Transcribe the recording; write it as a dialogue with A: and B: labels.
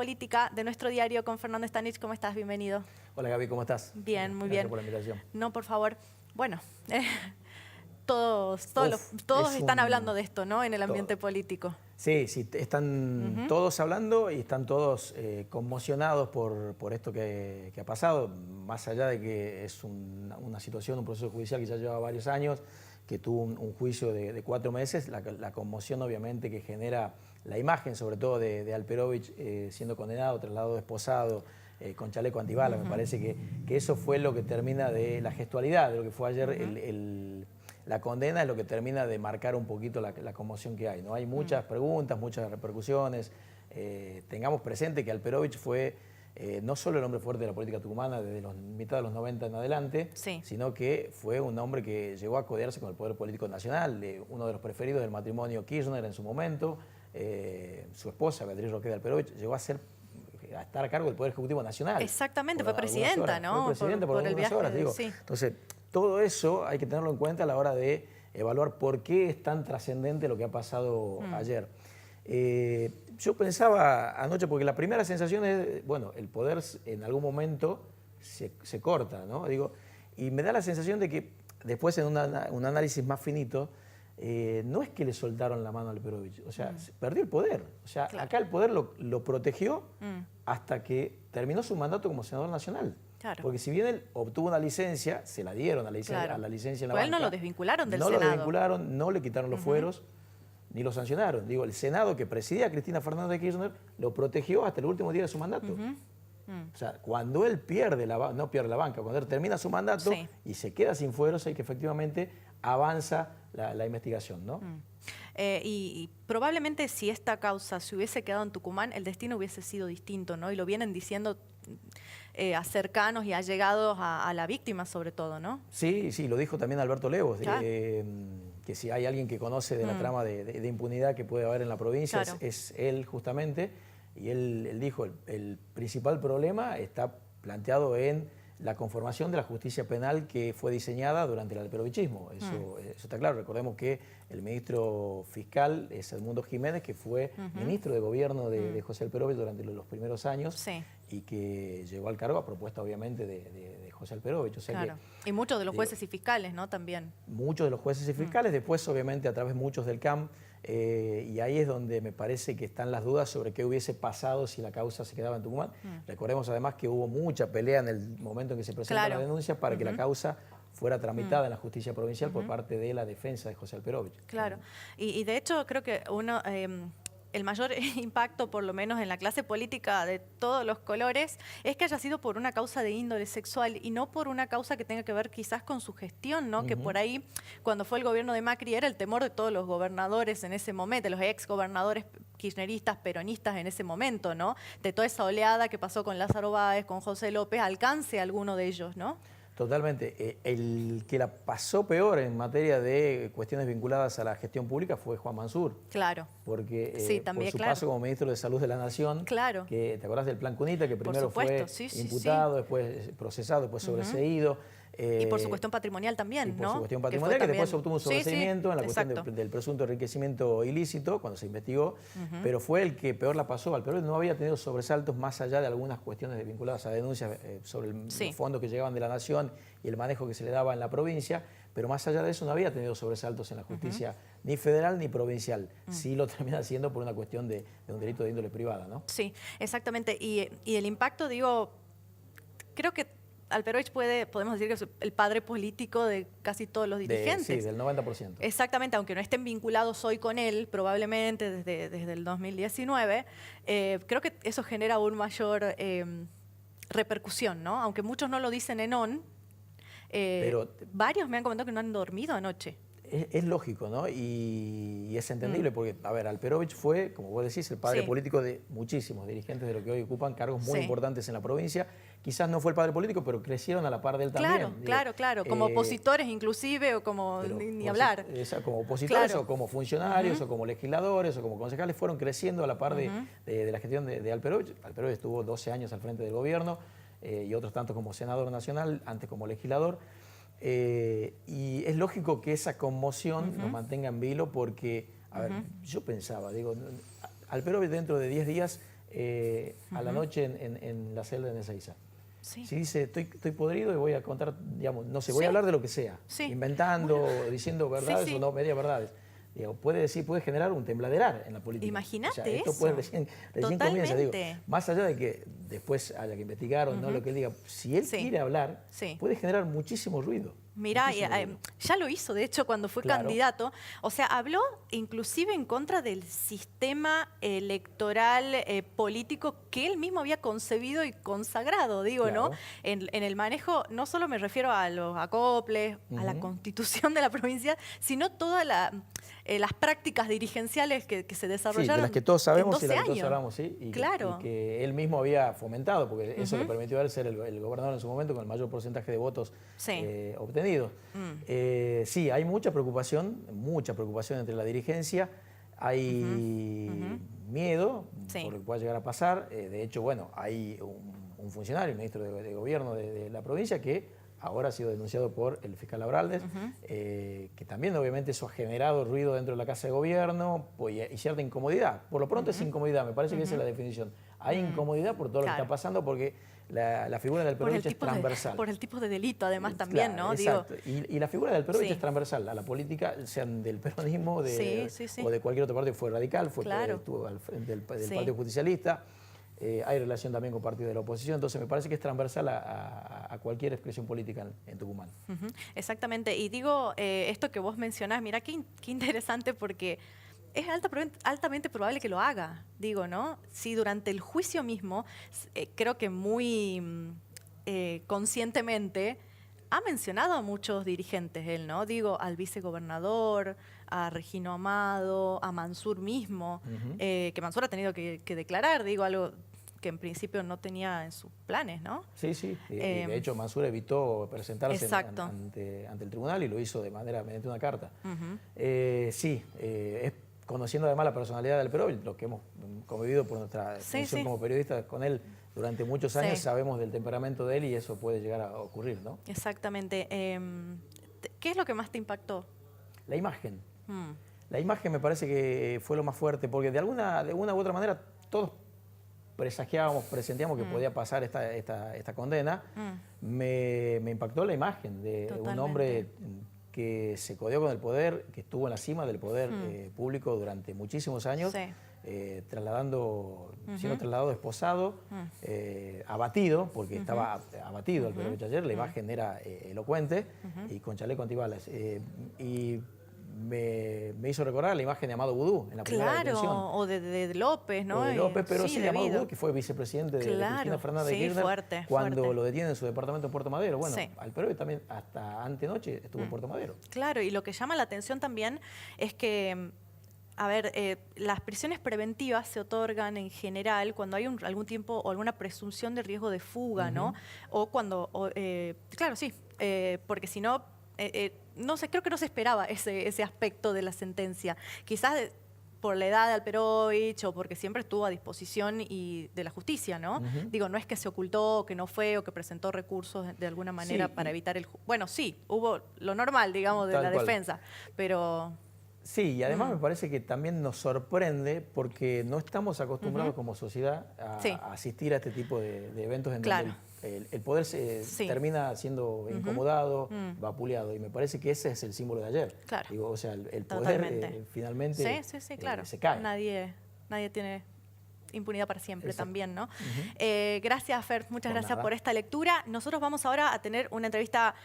A: política de nuestro diario con Fernando Stanich. ¿Cómo estás? Bienvenido.
B: Hola Gaby, ¿cómo estás?
A: Bien, muy
B: Gracias
A: bien.
B: por la invitación.
A: No, por favor. Bueno, todos están hablando de esto, ¿no? En el ambiente político.
B: Sí, sí, están todos hablando y están todos conmocionados por esto que ha pasado, más allá de que es una situación, un proceso judicial que ya lleva varios años, que tuvo un juicio de 4 meses, la conmoción obviamente que genera la imagen, sobre todo de Alperovich siendo condenado, trasladado esposado, con chaleco antibalas. Me parece que eso fue lo que termina de la gestualidad, de lo que fue ayer la condena, es lo que termina de marcar un poquito la conmoción que hay, ¿no? Hay muchas preguntas, muchas repercusiones. Tengamos presente que Alperovich fue no solo el hombre fuerte de la política tucumana desde mitad de los 90 en adelante, sino que fue un hombre que llegó a codearse con el poder político nacional, uno de los preferidos del matrimonio Kirchner en su momento. Su esposa, Beatriz Roque de Alperovich, llegó a estar a cargo del Poder Ejecutivo Nacional.
A: Exactamente, fue presidenta, ¿no?
B: Fue presidenta por algunas horas, digo.
A: Sí.
B: Entonces, todo eso hay que tenerlo en cuenta a la hora de evaluar por qué es tan trascendente lo que ha pasado ayer. Yo pensaba anoche, porque la primera sensación es, bueno, el poder en algún momento se corta, ¿no? Digo, y me da la sensación de que después en un análisis más finito, no es que le soltaron la mano al Alperovich, o sea, perdió el poder. O sea, acá el poder lo protegió hasta que terminó su mandato como senador nacional. Claro. Porque si bien él obtuvo una licencia, se la dieron a la licencia en la banca.
A: Él no lo desvincularon del Senado.
B: No lo desvincularon, no le quitaron los fueros, ni lo sancionaron. Digo, el Senado que presidía Cristina Fernández de Kirchner lo protegió hasta el último día de su mandato. O sea, cuando él no pierde la banca, cuando él termina su mandato y se queda sin fueros, es que efectivamente avanza la investigación, ¿no?
A: Y probablemente si esta causa se hubiese quedado en Tucumán, el destino hubiese sido distinto, ¿no? Y lo vienen diciendo a cercanos y allegados a la víctima sobre todo, ¿no? Sí,
B: sí, lo dijo también Alberto Lewos,
A: claro.
B: Que si hay alguien que conoce de la trama de impunidad que puede haber en la provincia, es él justamente, y él dijo, el principal problema está planteado en la conformación de la justicia penal que fue diseñada durante el alperovichismo. Eso está claro. Recordemos que el ministro fiscal es Edmundo Jiménez, que fue ministro de gobierno de José Alperovich durante los primeros años y que llegó al cargo a propuesta, obviamente, de José Alperovich. O sea
A: y muchos de los jueces y fiscales, ¿no? También.
B: Muchos de los jueces y fiscales, después, obviamente, a través muchos del CAM, y ahí es donde me parece que están las dudas sobre qué hubiese pasado si la causa se quedaba en Tucumán. Recordemos además que hubo mucha pelea en el momento en que se presentó la denuncia para que la causa fuera tramitada en la justicia provincial por parte de la defensa de José Alperovich.
A: Claro, y de hecho creo que el mayor impacto, por lo menos en la clase política de todos los colores, es que haya sido por una causa de índole sexual y no por una causa que tenga que ver quizás con su gestión, ¿no? Que por ahí, cuando fue el gobierno de Macri, era el temor de todos los gobernadores en ese momento, de los ex gobernadores kirchneristas, peronistas en ese momento, ¿no? De toda esa oleada que pasó con Lázaro Báez, con José López, alcance a alguno de ellos, ¿no?
B: Totalmente. El que la pasó peor en materia de cuestiones vinculadas a la gestión pública fue Juan Mansur.
A: Claro.
B: Porque por su paso como ministro de Salud de la Nación, que te acordás del plan Cunita, que primero fue imputado, después procesado, después sobreseído.
A: Y por su cuestión patrimonial también,
B: ¿no? Por su cuestión patrimonial, que después obtuvo un sobreseimiento en la cuestión del presunto enriquecimiento ilícito, cuando se investigó, pero fue el que peor la pasó. Alperovich no había tenido sobresaltos más allá de algunas cuestiones vinculadas a denuncias sobre los fondos que llegaban de la Nación y el manejo que se le daba en la provincia, pero más allá de eso no había tenido sobresaltos en la justicia ni federal ni provincial. Sí lo termina haciendo por una cuestión de un delito de índole privada, ¿no?
A: Sí, exactamente. Y el impacto, digo, creo que Alperovich podemos decir que es el padre político de casi todos los dirigentes.
B: Sí, del 90%.
A: Exactamente, aunque no estén vinculados hoy con él, probablemente desde el 2019, creo que eso genera aún mayor repercusión, ¿no? Aunque muchos no lo dicen en on, pero varios me han comentado que no han dormido anoche.
B: Es lógico, ¿no? Y es entendible porque, a ver, Alperovich fue, como vos decís, el padre político de muchísimos dirigentes de los que hoy ocupan cargos muy importantes en la provincia. Quizás no fue el padre político, pero crecieron a la par de él también.
A: Claro. Como opositores inclusive, o como ni hablar.
B: Como opositores o como funcionarios o como legisladores o como concejales fueron creciendo a la par de la gestión de Alperovich. Alperovich estuvo 12 años al frente del gobierno y otros tantos como senador nacional, antes como legislador. Y es lógico que esa conmoción nos mantenga en vilo porque, a ver, yo pensaba, digo, Alperovich dentro de 10 días a la noche en la celda de Ezeiza.
A: Sí.
B: Si dice, estoy podrido y voy a contar, digamos, no sé, voy a hablar de lo que sea, inventando, diciendo verdades o no, media verdades. Digo, puede generar un tembladerar en la política.
A: Imagínate
B: o sea, esto
A: eso.
B: puede recién comienza. Digo, más allá de que después haya que investigar o no lo que él diga, si él quiere hablar, puede generar muchísimo ruido.
A: Mirá, ya lo hizo, de hecho, cuando fue candidato. O sea, habló inclusive en contra del sistema electoral político que él mismo había concebido y consagrado, digo, ¿no? En el manejo, no solo me refiero a los acoples, a la constitución de la provincia, sino todas las prácticas dirigenciales que se desarrollaron.
B: Sí, de las que todos sabemos
A: y
B: las que todos hablamos, sí. Y que él mismo había fomentado, porque eso le permitió a él ser el gobernador en su momento con el mayor porcentaje de votos obtenidos. Sí, hay mucha preocupación entre la dirigencia. Hay miedo por lo que pueda llegar a pasar. De hecho, bueno, hay un funcionario, el ministro de Gobierno de la provincia, que ahora ha sido denunciado por el fiscal Abraldes, que también obviamente eso ha generado ruido dentro de la Casa de Gobierno y cierta incomodidad. Por lo pronto es incomodidad, me parece que esa es la definición. Hay incomodidad por todo lo que está pasando porque la figura del Perovich es transversal.
A: Por el tipo de delito además también, ¿no?
B: Exacto. Y la figura del Perovich es transversal a la política, sean del peronismo o de cualquier otro partido. Fue radical, estuvo al frente del Partido Justicialista. Hay relación también con partidos de la oposición, entonces me parece que es transversal a cualquier expresión política en Tucumán.
A: Exactamente, y digo, esto que vos mencionás, mira qué interesante porque es altamente probable que lo haga, digo, ¿no? Si durante el juicio mismo, creo que muy conscientemente, ha mencionado a muchos dirigentes él, ¿no? Digo, al vicegobernador, a Regino Amado, a Mansur mismo, que Mansur ha tenido que declarar, digo, algo que en principio no tenía en sus planes, ¿no?
B: Sí, sí. De hecho, Mansur evitó presentarse ante el tribunal y lo hizo mediante una carta. Conociendo además la personalidad del Perovich, los que hemos convivido por nuestra función como periodistas con él durante muchos años, sabemos del temperamento de él y eso puede llegar a ocurrir, ¿no?
A: Exactamente. ¿Qué es lo que más te impactó?
B: La imagen. La imagen me parece que fue lo más fuerte, porque de una u otra manera todos presentíamos que podía pasar esta condena. Me impactó la imagen de un hombre que se codeó con el poder, que estuvo en la cima del poder público durante muchísimos años, siendo trasladado esposado, abatido, porque estaba abatido el Perovich ayer, la imagen era elocuente, y con chaleco antibalas. Y me hizo recordar la imagen de Amado Vudú en la primera detención.
A: O de López, ¿no?
B: O de López, pero sí de Amado Vudú, que fue vicepresidente de Cristina Fernández de Kirchner, cuando lo detiene en su departamento en Puerto Madero. Bueno, al Perovich también hasta antenoche estuvo en Puerto Madero.
A: Claro, y lo que llama la atención también es que, a ver, las prisiones preventivas se otorgan en general cuando hay algún tiempo o alguna presunción de riesgo de fuga, ¿no? O cuando, claro, sí, porque si no, no sé, creo que no se esperaba ese aspecto de la sentencia. Quizás por la edad de Alperovich o porque siempre estuvo a disposición de la justicia, ¿no? Digo, no es que se ocultó, o que no fue, o que presentó recursos de alguna manera para evitar el... Bueno, sí, hubo lo normal, digamos, de la defensa, pero...
B: Sí, y además me parece que también nos sorprende porque no estamos acostumbrados como sociedad a asistir a este tipo de eventos en donde el poder termina siendo incomodado, vapuleado, y me parece que ese es el símbolo de ayer. Digo, o sea, el poder finalmente se cae.
A: Nadie tiene impunidad para siempre también, ¿no? Gracias, Fer, muchas gracias por esta lectura. Nosotros vamos ahora a tener una entrevista